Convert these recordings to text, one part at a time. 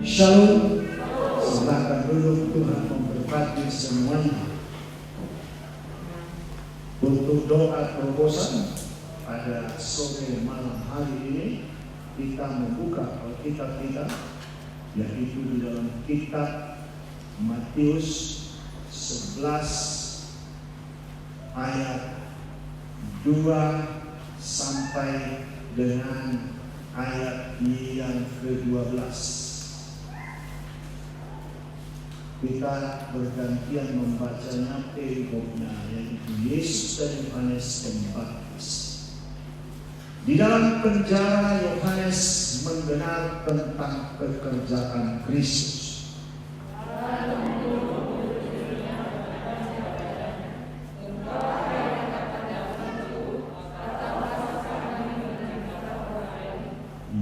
Shalom. Silakan duduk, Tuhan memberkati semuanya. Untuk doa terobosan pada sore malam hari ini, kita membuka Alkitab kita, yaitu di dalam kitab Matius 11 ayat 2 sampai dengan ayat yang ke-12. Kita bergantian membacanya perikopnya, yaitu Yesus dan Yohanes Pembaptis. Di dalam penjara, Yohanes mendengar tentang pekerjaan Kristus.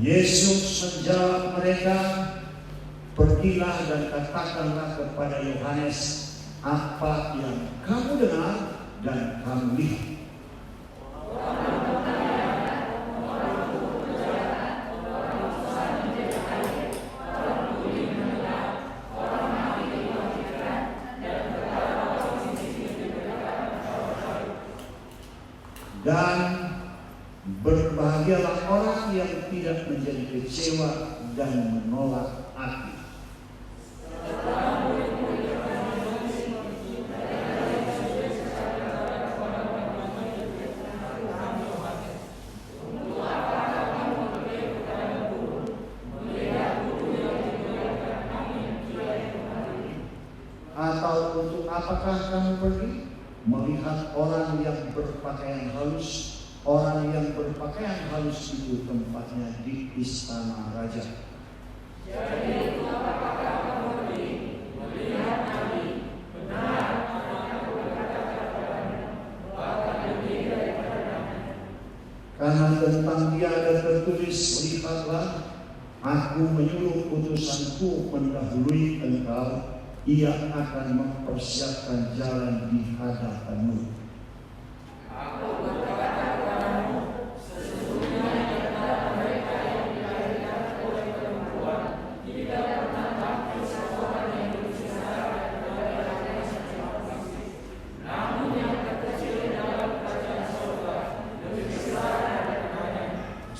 Yesus menjawab mereka, "Pergilah dan katakanlah kepada Yohanes apa yang kamu dengar dan kamu lihat. Dan berbahagialah orang yang tidak menjadi kecewa dan menolak hati." Atau untuk apakah kamu pergi? Melihat orang yang berpakaian halus. Orang yang berpakaian halus itu tempatnya di istana raja. Jadi apakah kamu pergi melihat nabi? Benar apa yang aku berkata kepadamu, bahkan lebih daripada. Karena tentang dia ada tertulis, "Lihatlah, aku menyuruh utusanku mendahului engkau, ia akan mempersiapkan jalan di hadapanmu."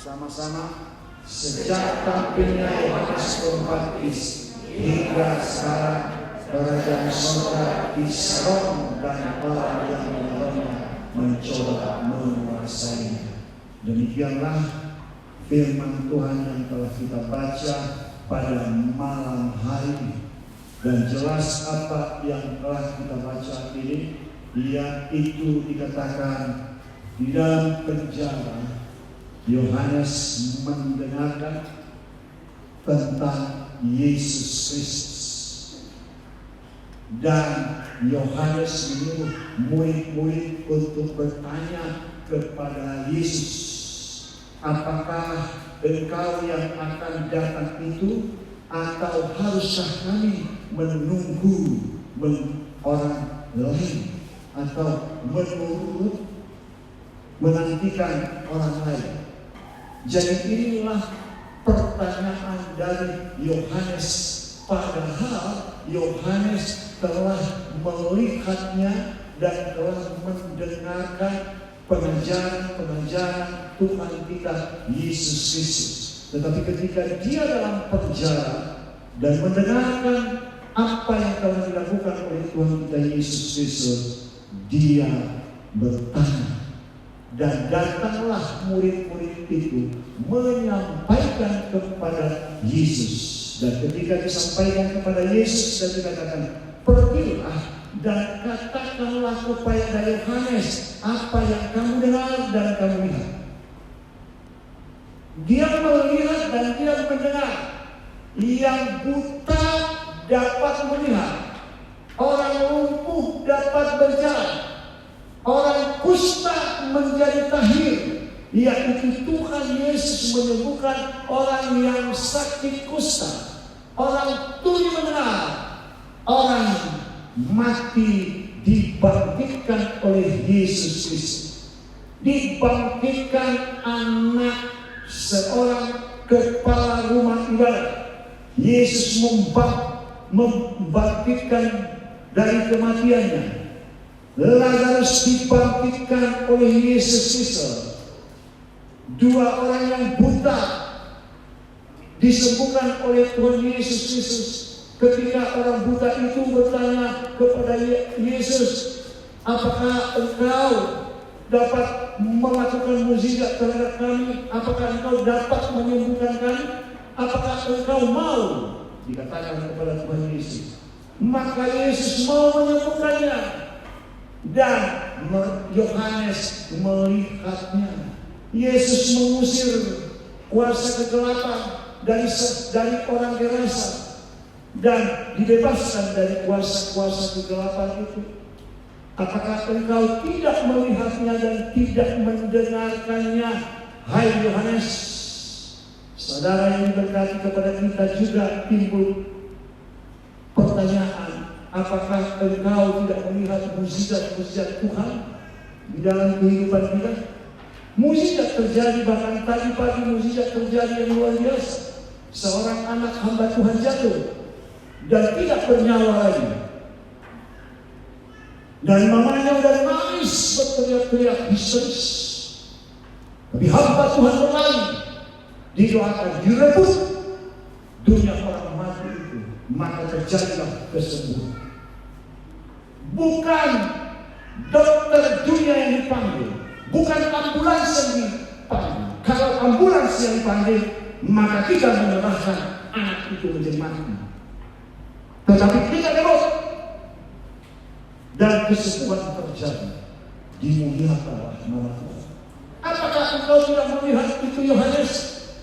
Sama-sama, sejak tampilnya Yohanes Pembaptis hingga sekarang, kerajaan surga diserang dan orang yang melawannya mencoba menguasainya. Demikianlah firman Tuhan yang telah kita baca pada malam hari ini. Dan jelas apa yang telah kita baca ini, yaitu dikatakan di dalam penjara Yohanes mendengarkan tentang Yesus Kristus. Dan Yohanes menyuruh murid-murid untuk bertanya kepada Yesus, "Apakah engkau yang akan datang itu, atau haruskah kami menunggu orang lain, atau menantikan orang lain?" Jadi inilah pertanyaan dari Yohanes, padahal Yohanes telah melihatnya dan telah mendengarkan pengajaran Tuhan kita Yesus Kristus. Tetapi ketika dia dalam penjara dan mendengarkan apa yang telah dilakukan oleh Tuhan kita Yesus Kristus, dia bertanya. Dan datanglah murid-murid itu menyampaikan kepada Yesus. Dan ketika disampaikan kepada Yesus dan dikatakan, "Pergilah dan katakanlah kepada Yohanes apa yang kamu dengar dan kamu lihat." Dia melihat dan dia mendengar. Yang buta dapat melihat, orang lumpuh dapat berjalan, orang kusta menjadi tahir, yaitu Tuhan Yesus menyembuhkan orang yang sakit kusta, orang tuli mendengar, orang mati dibangkitkan oleh Yesus Kristus, dibangkitkan anak seorang kepala rumah ibadah Yesus membangkitkan dari kematiannya. Lazarus dibangkitkan oleh Yesus Kristus. Dua orang yang buta disembuhkan oleh Tuhan Yesus Kristus. Ketika orang buta itu bertanya kepada Yesus, apakah engkau dapat melakukan mukjizat terhadap kami? Apakah engkau dapat menyembuhkan kami? Apakah engkau mau? Dikatakan kepada Tuhan Yesus. Maka Yesus mau menyembuhkannya. Dan Yohanes melihatnya. Yesus mengusir kuasa kegelapan dari orang Gerasa dan dibebaskan dari kuasa-kuasa kegelapan itu. Apakah engkau tidak melihatnya dan tidak mendengarkannya? Hai Yohanes, saudara yang diberkati, kepada kita juga timbul pertanyaan, apakah engkau tidak melihat mukjizat-mukjizat Tuhan di dalam kehidupan kita? Mukjizat terjadi, bahkan tadi pagi mukjizat terjadi yang luar biasa. Seorang anak hamba Tuhan jatuh dan tidak bernyawa lagi. Dan mamanya udah nangis berteriak-teriak histeris. Tapi hamba Tuhan berlari, didoakan, direbut dunia orang mati itu, maka terjadilah kesembuhan. Bukan dokter dunia yang dipanggil, bukan ambulans yang dipanggil. Kalau ambulans yang dipanggil, maka kita menyerahkan anak itu menjadi mati. Tetapi kita lewat dan kesembuhan terjadi, dimuliakanlah nama Tuhan. Apakah engkau tidak melihat itu Yohanes?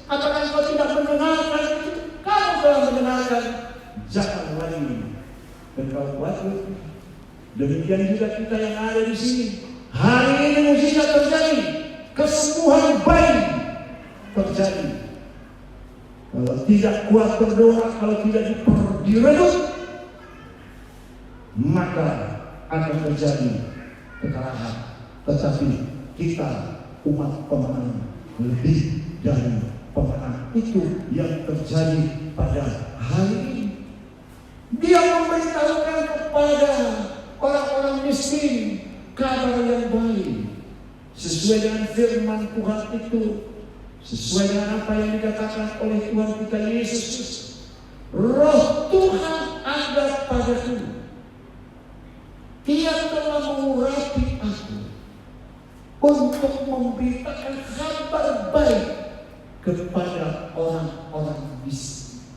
Apakah engkau tidak mendengarkan itu? Kalau telah mendengarkan, jangan lagi engkau khawatir. Demikian juga kita yang ada di sini. Hari ini mukjizat terjadi, kesembuhan baik terjadi. Kalau tidak kuat berdoa, kalau tidak direbut, maka akan terjadi kekalahan. Tetapi kita umat pemenang, lebih dari pemenang. Itu yang terjadi pada hari ini. Dia memberitahukan kepada orang-orang miskin kabar yang baik, sesuai dengan firman Tuhan itu, sesuai dengan apa yang dikatakan oleh Tuhan kita Yesus Kristus. Roh Tuhan ada padaku, Dia telah mengurapi aku untuk memberitakan kabar baik kepada orang-orang miskin.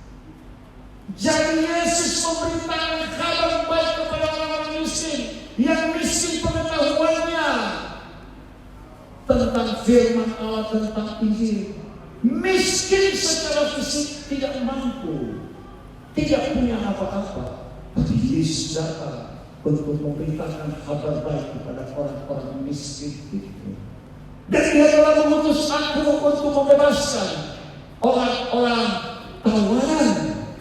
Jadi Yesus memberitakan kabar baik kepada orang-orang miskin, yang miskin pengetahuannya tentang firman Allah, tentang Injil. Miskin secara fisik, tidak mampu, tidak punya apa-apa. Tapi Yesus datang untuk memberitakan kabar baik kepada orang-orang miskin itu. Dan Dia telah mengutus aku untuk membebaskan orang-orang tawanan,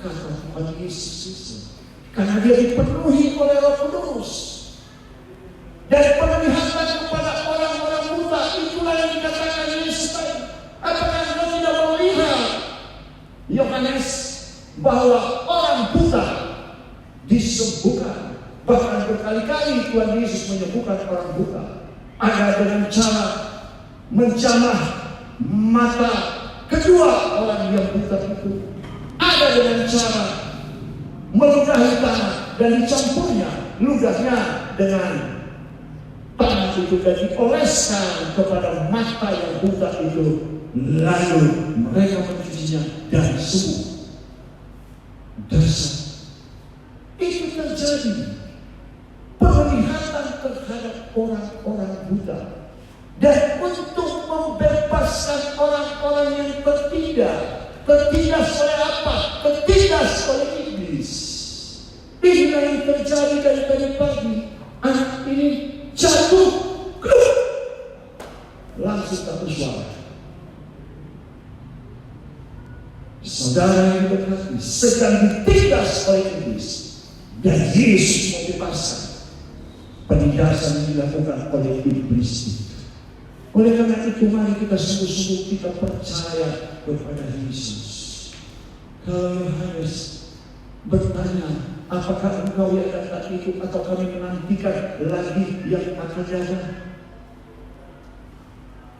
kata Tuhan Yesus Kristus. Karena dia dipenuhi oleh Roh Kudus dan penglihatan kepada orang-orang buta. Itulah yang dikatakan Yesus tadi. Apakah engkau tidak melihat, Yohanes, bahwa orang buta disembuhkan? Bahkan berkali-kali Tuhan Yesus menyembuhkan orang buta. Ada dengan cara menjamah mata kedua orang yang buta itu. Ada dengan cara meludahi tanah dan dicampurnya ludahnya dengan tanah itu dan dioleskan kepada mata yang buta itu. Lalu mereka mencucinya dan sembuh. Dasar itu terjadi. Penglihatan terhadap orang-orang buta, dan untuk membebaskan orang-orang yang tertindas oleh apa? Tertindas oleh iblis. Inilah yang terjadi dari tadi pagi. Anak ini jatuh, langsung tak bersuara. Saudara yang berkati sedang ditindas oleh iblis, dan Yesus membebaskan. Penindasan yang dilakukan oleh iblis itu. Oleh karena itu, mari kita sungguh-sungguh kita percaya kepada Yesus. Kalau Yohanes bertanya, apakah engkau yang datang itu atau kami menantikan lagi yang akan datang?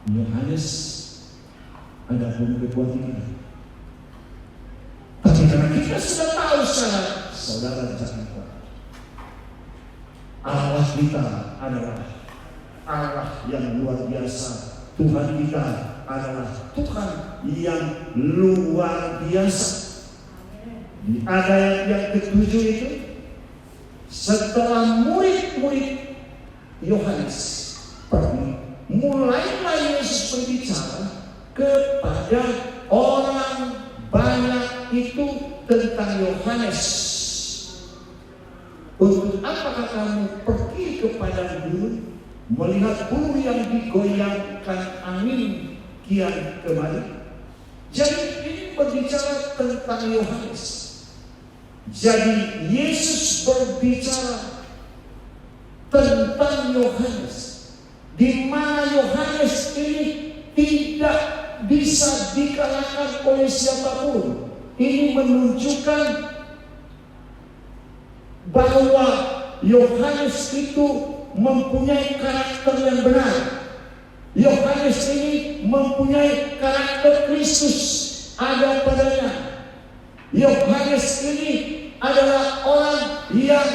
Yohanes ada pun kekuatan. Tapi karena kita sudah tahu sekarang, saudara jangan khawatir. Allah kita adalah Allah yang luar biasa. Tuhan kita adalah Tuhan yang luar biasa. Di ayat yang ke-7 itu, setelah murid-murid Yohanes pergi, mulailah Yesus berbicara kepada orang banyak itu tentang Yohanes. Untuk apakah kamu pergi kepada bulu, melihat bulu yang digoyangkan angin kian kemari? Jadi ini berbicara tentang Yohanes. Jadi Yesus berbicara tentang Yohanes, di mana Yohanes ini tidak bisa dikalahkan oleh siapapun. Ini menunjukkan bahwa Yohanes itu mempunyai karakter yang benar. Yohanes ini mempunyai karakter Kristus ada padanya. Yohanes ini adalah orang yang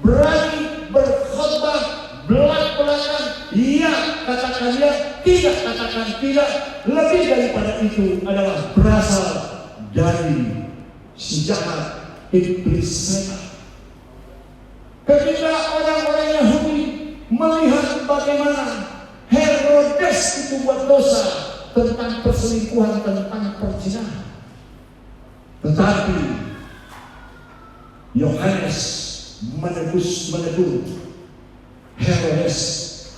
berani berkhotbah belak-belakan. Iya, katakan ya, tidak katakan tidak. Lebih daripada itu adalah berasal dari si jahat iblis setan. Ketika orang-orang Yahudi melihat bagaimana Herodes itu buat dosa tentang perselingkuhan, tentang perzinahan, tetapi Yohanes menegur Herodes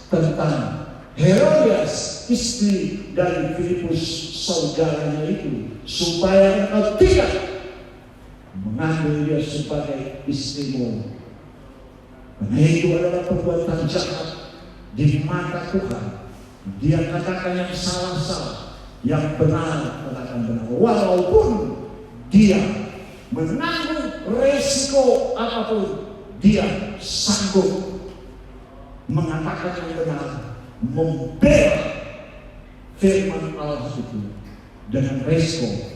tentang Herodias, istri dari Filipus saudaranya itu, supaya engkau tidak mengambil dia sebagai istrimu. Karena itu adalah perbuatan jahat di mata Tuhan. Dia katakan yang salah-salah, yang benar katakan benar. Walaupun dia menanggung resiko apapun, dia sanggup mengatakan yang benar, membela firman Allah itu dengan resiko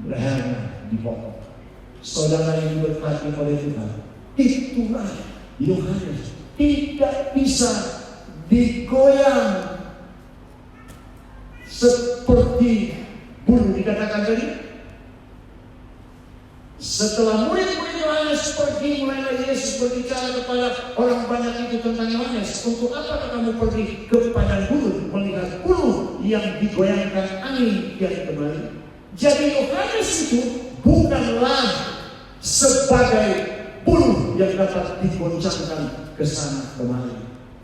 lehernya dipotong. Saudara yang diberkati oleh Tuhan, itulah Yohanes, tidak bisa digoyang seperti bulu. Dikatakan tadi, setelah murid-murid Yohanes pergi, mulailah Yesus berbicara kepada orang banyak itu tentang Yohanes. Untuk apakah kamu pergi kepada bulu, melihat bulu yang digoyangkan angin yang kembali? Jadi Yohanes itu bukanlah sebagai bulu yang dapat digoncangkan ke sana kemari.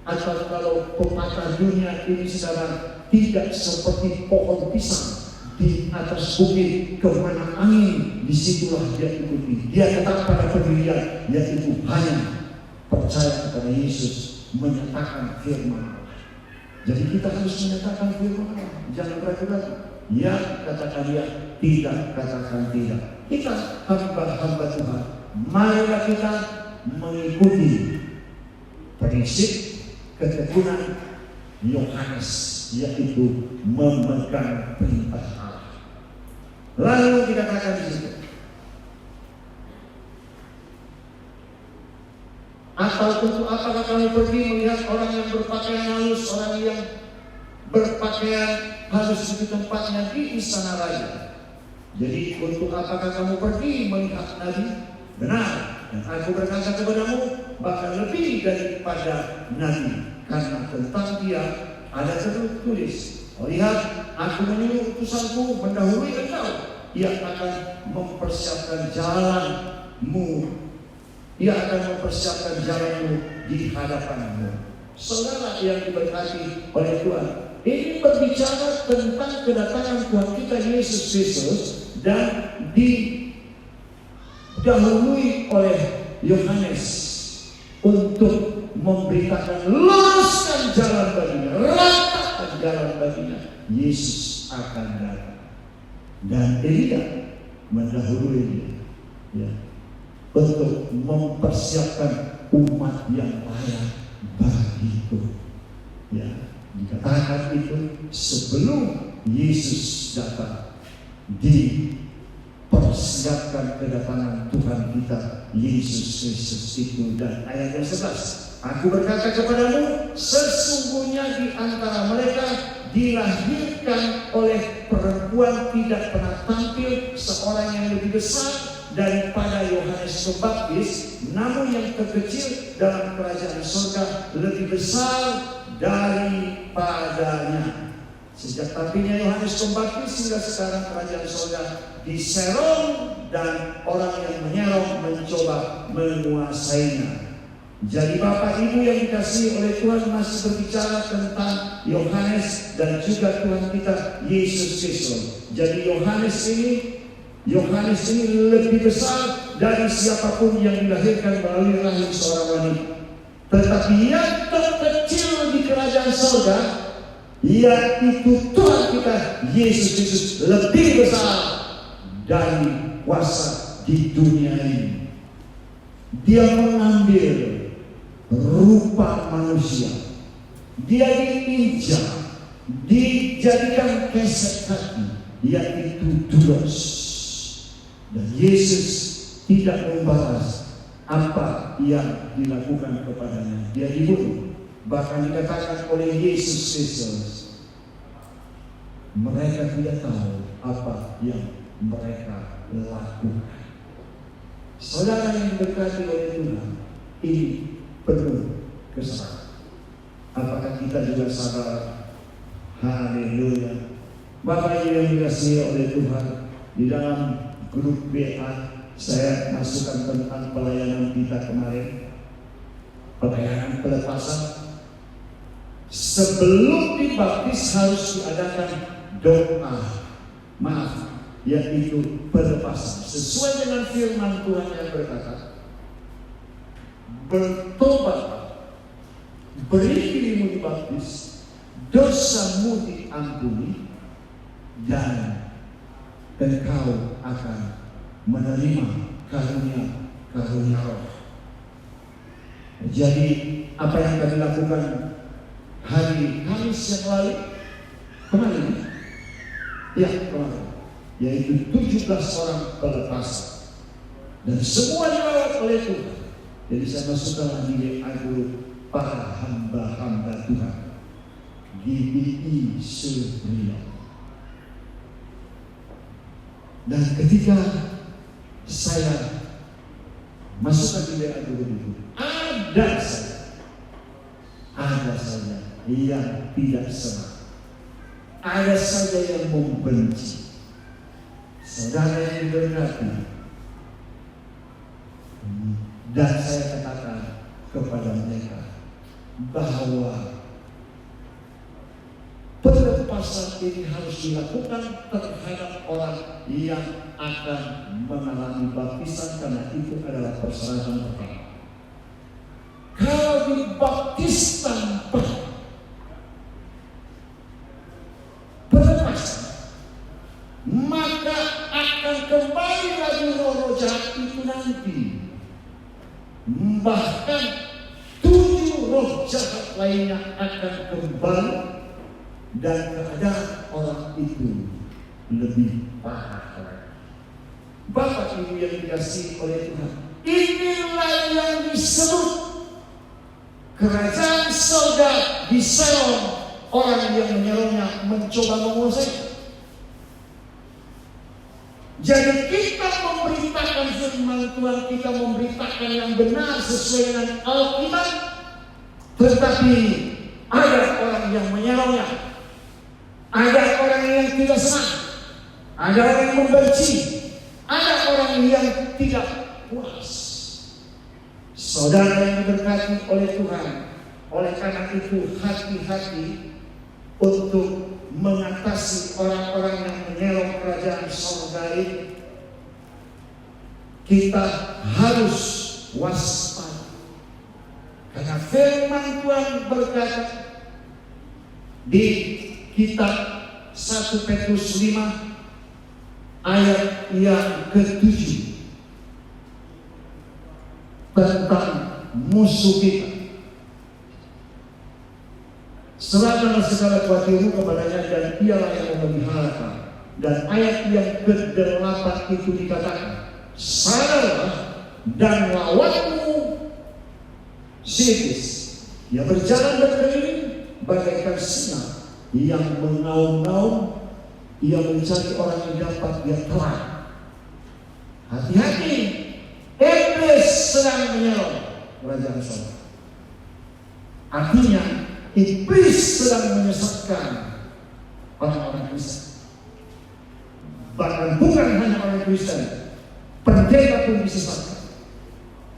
Atau kalau pepatah dunia ini sekarang, tidak seperti pohon pisang di atas bukit, kemana angin disitulah dia ikuti. Dia tetap pada pendirian, yaitu hanya percaya kepada Yesus, menyatakan firman Allah. Jadi kita harus menyatakan firman Allah, jangan ragu-ragu. Ya katakan ya, tidak katakan tidak. Kita hamba-hamba Tuhan, marilah kita mengikuti prinsip ketekunan Yohanes, yaitu memegang perintah Allah. Lalu dikatakan di situ, atau untuk apakah kami pergi melihat orang yang berpakaian halus, orang yang berpakaian halus di tempatnya di istana raja? Jadi untuk apakah kamu pergi melihat Nabi? Benar, dan aku berkata kepadamu, bahkan lebih daripada Nabi, karena tentang dia ada tertulis, lihat, aku menyuruh utusanku mendahului engkau. Ia akan mempersiapkan jalanmu, ia akan mempersiapkan jalanmu di hadapanmu. Saudara yang diberkati oleh Tuhan, ini berbicara tentang kedatangan Tuhan kita Yesus Kristus, dan didahului oleh Yohanes untuk memberitakan, luruskan jalan baginya, ratakan jalan baginya. Yesus akan datang. Dan Elia mendahului dia, ya, untuk mempersiapkan umat yang layak bagiku. Ya, dikatakan itu sebelum Yesus datang, dipersiapkan kedatangan Tuhan kita Yesus Kristus itu. Dan ayat yang 11, aku berkata kepadamu, sesungguhnya di antara mereka dilahirkan oleh perempuan tidak pernah tampil seorang yang lebih besar daripada Yohanes Pembaptis, namun yang terkecil dalam kerajaan surga lebih besar daripadanya. Sejak tampilnya Yohanes Pembaptis hingga sekarang kerajaan surga diserong dan orang yang menyerong mencoba menguasainya. Jadi Bapak Ibu yang dikasihi oleh Tuhan, masih berbicara tentang Yohanes dan juga Tuhan kita Yesus Kristus. Jadi Yohanes ini lebih besar dari siapapun yang dilahirkan melalui rahim seorang wanita. Tetapi yang terkecil di kerajaan surga, yaitu Tuhan kita Yesus Kristus, lebih besar dari kuasa di dunia ini. Dia mengambil rupa manusia, dia diinjak, dijadikan kesek kaki, yaitu dulos. Dan Yesus tidak membalas apa yang dilakukan kepadanya. Dia dibunuh. Bahkan dikatakan oleh Yesus Kristus, mereka tidak tahu apa yang mereka lakukan. Saudara yang diberkati oleh Tuhan, ini penuh kesalahan. Apakah kita juga sadar? Haleluya. Bapak Ibu yang dikasihi oleh Tuhan, di dalam grup WA saya masukkan tentang pelayanan kita kemarin, pelayanan pelepasan. Sebelum dibaptis harus diadakan doa, yaitu pelepasan. Sesuai dengan firman Tuhan yang berkata, bertobat, beri dirimu dibaptis, dosamu diampuni, dan engkau akan menerima karunia roh. Jadi apa yang kami lakukan hari Kamis yang lalu, kemarin, yaitu 17 orang pelepasan, dan semua dirawat oleh Tuhan. Jadi saya masukkan di agro para hamba-hamba Tuhan GBI Surabaya. Dan ketika saya masukkan di agro itu, ada saja yang tidak senang, ada saja yang membenci. Saudara yang diberkati, dan saya katakan kepada mereka bahwa pelepasan ini harus dilakukan terhadap orang yang akan mengalami baptisan, karena itu adalah persyaratan pertama. Kalau dibaptis tanpa pelepasan, maka akan kembali lagi roh jahat itu nanti. Bahkan 7 roh jahat lainnya akan kembali, dan keadaan orang itu lebih parah lagi. Bapak Ibu yang dikasihi oleh Tuhan, inilah yang disebut kerajaan surga diserong orang yang menyerongnya mencoba menguasai. Jadi kita memberitakan firman Tuhan, kita memberitakan yang benar sesuai dengan Alkitab, tetapi ada orang yang menyerongnya, ada orang yang tidak senang, ada orang yang membenci, ada orang yang tidak puas. Saudara yang diberkati oleh Tuhan, oleh karena itu hati-hati untuk mengatasi orang-orang yang menyerong kerajaan surga ini. Kita harus waspada, karena firman Tuhan berkata di kitab 1 Petrus 5 ayat yang ke-7 tentang musuh kita. Serahkanlah segala kuatirmu kepadanya dan ialah yang memelihara. Dan ayat yang ke-8 itu dikatakan, sadarlah dan lawanmu si iblis. Ia berjalan berkeliling bagaikan singa yang mengaum-ngaum. Ia mencari orang yang dapat dia telan. Hati-hati, iblis sedang menyerang kerajaan surga. Artinya iblis sedang menyesatkan orang-orang Kristen. Bahkan bukan hanya orang Kristen, pendeta pun disesatkan.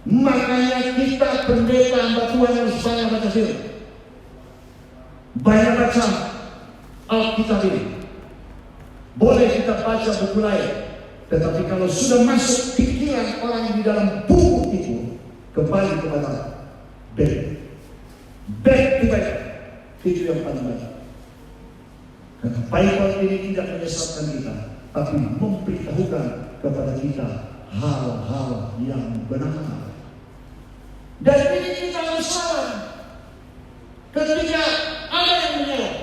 Makanya kita pendeta hamba Tuhan harus banyak baca firman, banyak baca Alkitab ini. Boleh kita baca buku lain, tetapi kalau sudah masuk pikiran orang di dalam buku itu, kembali kepada back to back, itu yang paling baik. Karena Bible ini tidak menyesatkan kita, tapi memberitahukan kepada kita hal-hal yang benar. Dan ini kita harus salah. Ketika ada yang menyerang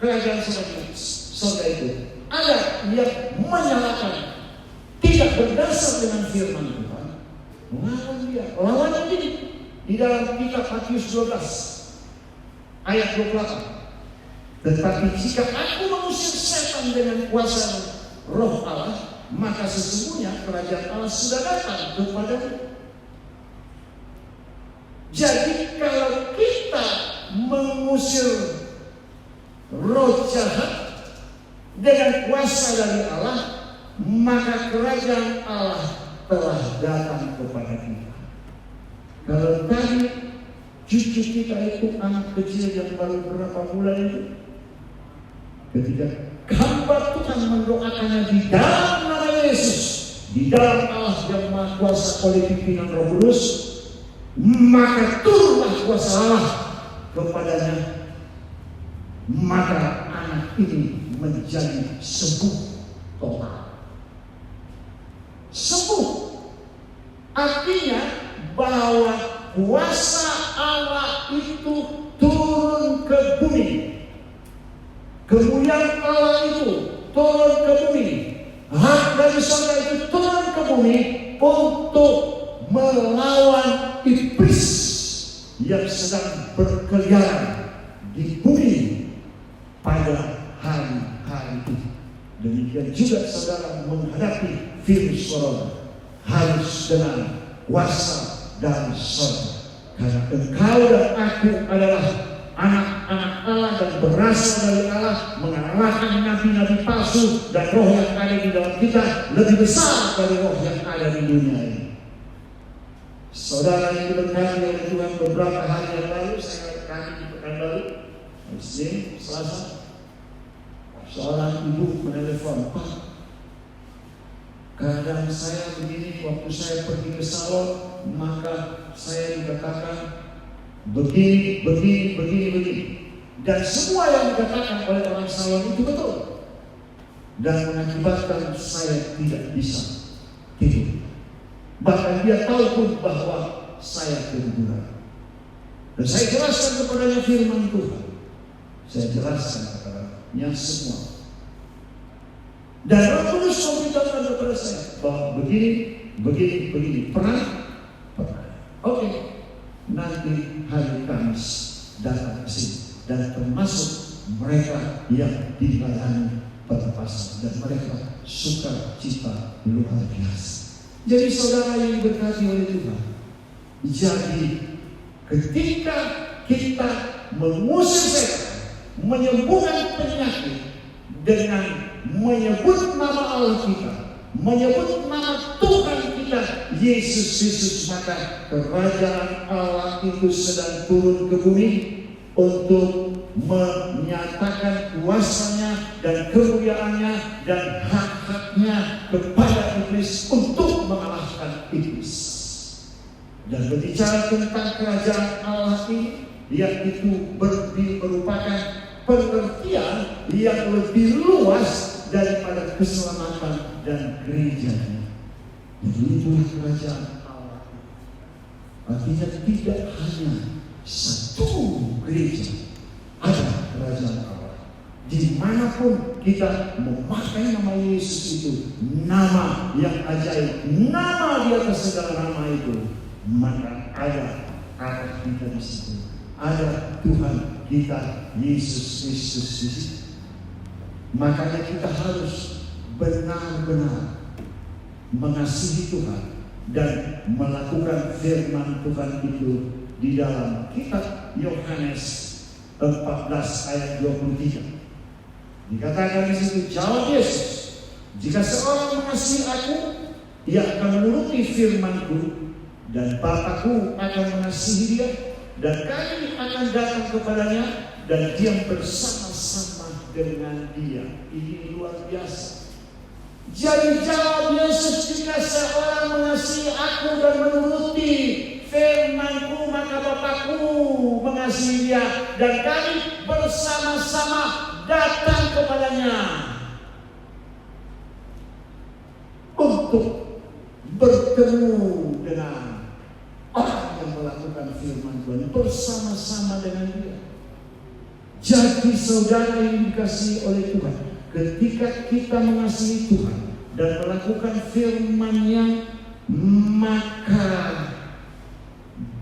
kerajaan surga itu, ada yang menyalahkan, tidak berdasar dengan firman Tuhan, melawan dia. Lawannya ini di dalam kitab Matius 12 ayat 28. Tetapi jika aku mengusir setan dengan kuasa Roh Allah, maka sesungguhnya kerajaan Allah sudah datang kepadamu. Jadi kalau kita mengusir roh jahat dengan kuasa dari Allah, maka kerajaan Allah telah datang kepada kita. Kalau tadi cucu kita itu anak kecil yang baru berapa bulan itu, ketika hamba Tuhan mendoakannya di dalam nama Yesus, di dalam Allah yang Maha Kuasa oleh pimpinan Roh Kudus, maka turunlah kuasa Allah kepadanya, maka anak ini menjadi sembuh total. Sembuh artinya bahwa kuasa Allah itu turun ke bumi. Kemuliaan Allah itu turun ke bumi. Hak dari surga itu turun ke bumi untuk melawan iblis yang sedang berkeliaran di bumi pada hari-hari itu. Demikian juga saudara menghadapi virus corona harus dengan kuasa dari surga. Karena engkau dan aku adalah anak-anak Allah dan berasal dari Allah, mengalahkan nabi-nabi palsu, dan roh yang ada di dalam kita lebih besar dari roh yang ada di dunia ini. Saudara yang diberkati oleh Tuhan, beberapa hari yang lalu saya kami di Pekanbaru, Senin, Selasa, seorang ibu menelepon, Pak, keadaan saya begini, waktu saya pergi ke salon, maka saya dikatakan begini. Dan semua yang dikatakan oleh orang salon itu betul. Dan mengakibatkan saya tidak bisa tidur. Bahkan dia tahu pun bahwa saya ketiduran. Dan saya jelaskan kepadanya firman Tuhan. Saya jelaskan kepadanya semua. Dan Roh Kudus memberitahukan kepada saya bahwa begini. Pernah? Oke. Nanti hari Kamis datang ke sini. Dan termasuk mereka yang dilayani perlepasan. Dan mereka suka cita luar biasa. Jadi saudara yang diberkati oleh Tuhan, jadi ketika kita mengusir setan, menyembuhkan penyakit dengan menyebut nama Allah kita, menyebut nama Tuhan kita, Yesus, maka kerajaan Allah itu sedang turun ke bumi untuk menyatakan kuasanya dan kemuliaannya dan hak-haknya kepada iblis untuk mengalahkan iblis. Dan berbicara tentang kerajaan Allah ini, yaitu merupakan pengertian yang lebih luas daripada keselamatan dan gerejanya. Itulah kerajaan Allah. Artinya tidak hanya satu gereja, ada kerajaan Allah. Dimanapun kita memakai nama Yesus itu, nama yang ajaib, nama di atas segala nama itu, maka ada Allah kita di situ, ada Tuhan kita Yesus Kristus di situ. Makanya kita harus benar-benar mengasihi Tuhan dan melakukan firman Tuhan itu di dalam kitab Yohanes 14 ayat 23. Dikatakan di situ, jawab Yesus, jika seorang mengasihi aku, ia akan menuruti firman-Ku, dan Bapa-Ku akan mengasihi dia, dan kami akan datang kepadanya dan diam bersama-sama dengan dia. Ini luar biasa. Jadi jawab Yesus, jika seorang mengasihi aku dan menuruti firman-Ku, maka Bapa-Ku mengasihi dia, dan kami bersama-sama datang kepadanya untuk bertemu dengan orang yang melakukan firman Tuhan, bersama-sama dengan dia. Jadi saudara yang dikasihi oleh Tuhan, ketika kita mengasihi Tuhan dan melakukan firman-Nya, maka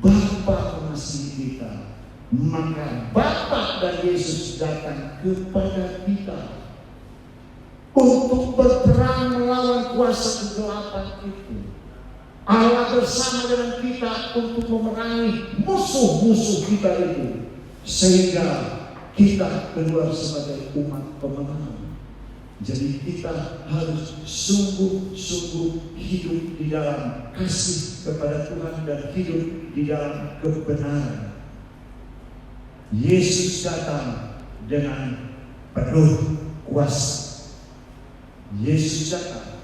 Bapa mengasihi kita, maka Bapa dan Yesus datang kepada kita untuk berperang melawan kuasa kegelapan itu. Allah bersama dengan kita untuk memerangi musuh-musuh kita itu, sehingga kita keluar sebagai umat pemenang. Jadi kita harus sungguh-sungguh hidup di dalam kasih kepada Tuhan dan hidup di dalam kebenaran. Yesus datang dengan penuh kuasa. Yesus datang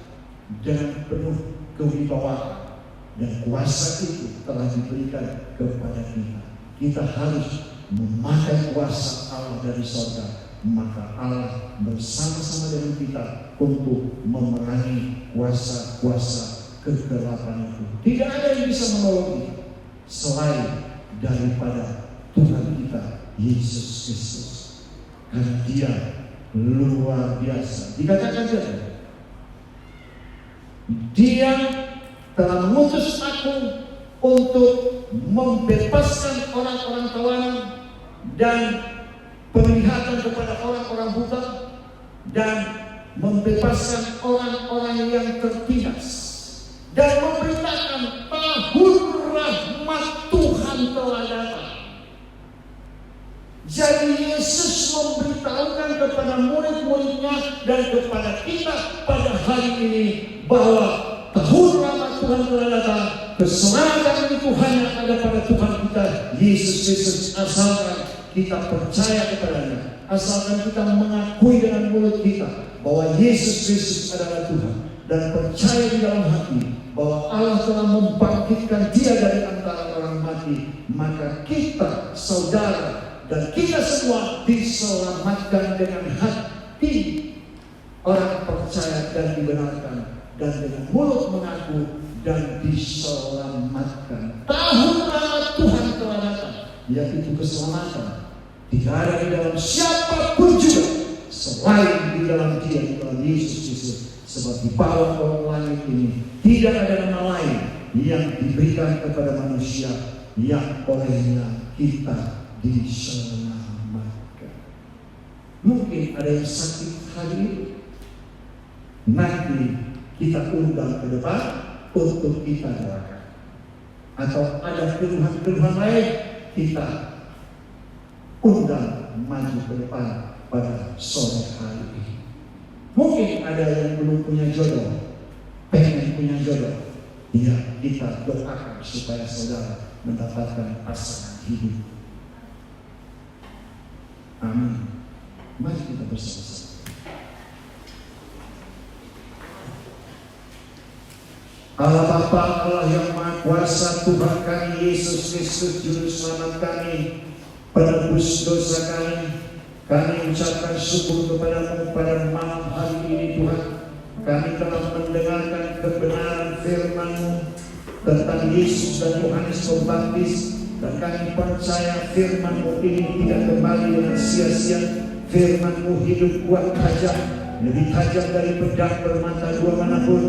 dengan penuh kewibawaan, dan kuasa itu telah diberikan kepada kita. Kita harus memakai kuasa Allah dari surga, maka Allah bersama-sama dengan kita untuk memerangi kuasa-kuasa kegelapan itu. Tidak ada yang bisa menolong kita selain daripada Tuhan kita Yesus Kristus, karena Dia luar biasa. Dikatakan Dia telah mengutus aku untuk membebaskan orang-orang tawanan dan penglihatan kepada orang-orang buta, dan membebaskan orang-orang yang tertindas, dan memberitakan tahun rahmat Tuhan telah datang. Jadi Yesus memberitahukan kepada murid-muridnya dan kepada kita pada hari ini bahwa tahun rahmat Tuhan telah datang. Keselamatan itu hanya ada pada Tuhan kita Yesus Kristus, asalkan kita percaya kepadanya, asalkan kita mengakui dengan mulut kita bahwa Yesus Kristus adalah Tuhan, dan percaya di dalam hati bahwa Allah telah membangkitkan Dia dari antara orang mati, maka kita, saudara, dan kita semua diselamatkan dengan hati orang percaya dan dibenarkan, dan dengan mulut mengaku dan diselamatkan. Tahun rahmat Tuhan telah datang, yaitu keselamatan. Tidak ada di dalam siapapun juga selain di dalam Dia, di dalam Yesus Kristus. Sebab di bawah kolong langit ini tidak ada nama lain yang diberikan kepada manusia yang olehnya kita diselamatkan. Mungkin ada yang sakit hari ini, nanti kita undang ke depan untuk kita doakan. Atau ada keluhan-keluhan lain, kita undang maju ke depan pada sore hari ini. Mungkin ada yang belum punya jodoh, pengen punya jodoh, ya kita doakan supaya saudara mendapatkan pasangan hidup. Amin. Mari kita bersama-sama. Allah Bapa, Allah yang Maha Kuasa, Tuhan kami Yesus Kristus Juru Selamat kami, penebus dosa kami ucapkan syukur kepadamu pada malam hari ini Tuhan. Kami telah mendengarkan kebenaran firman-Mu tentang Yesus dan Yohanes Pembaptis, dan kami percaya firman-Mu ini tidak kembali dengan sia-sia. Firman-Mu hidup, kuat, tajam, lebih tajam dari pedang bermata dua manapun,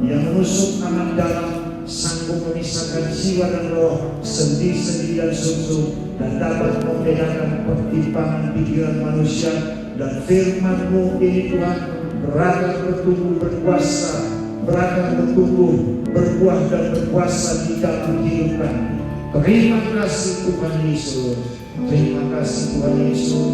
yang menusuk amat dalam, sanggup memisahkan jiwa dan roh, sendi-sendi dan sumsum, dan dapat membedakan pertimbangan pikiran manusia. Dan firman-Mu ini Tuhan berakar, bertumbuh, berkuasa, berakar, bertumbuh, berbuah dan berkuasa di dalam hidup kami. Terima kasih Tuhan Yesus. Terima kasih Tuhan Yesus.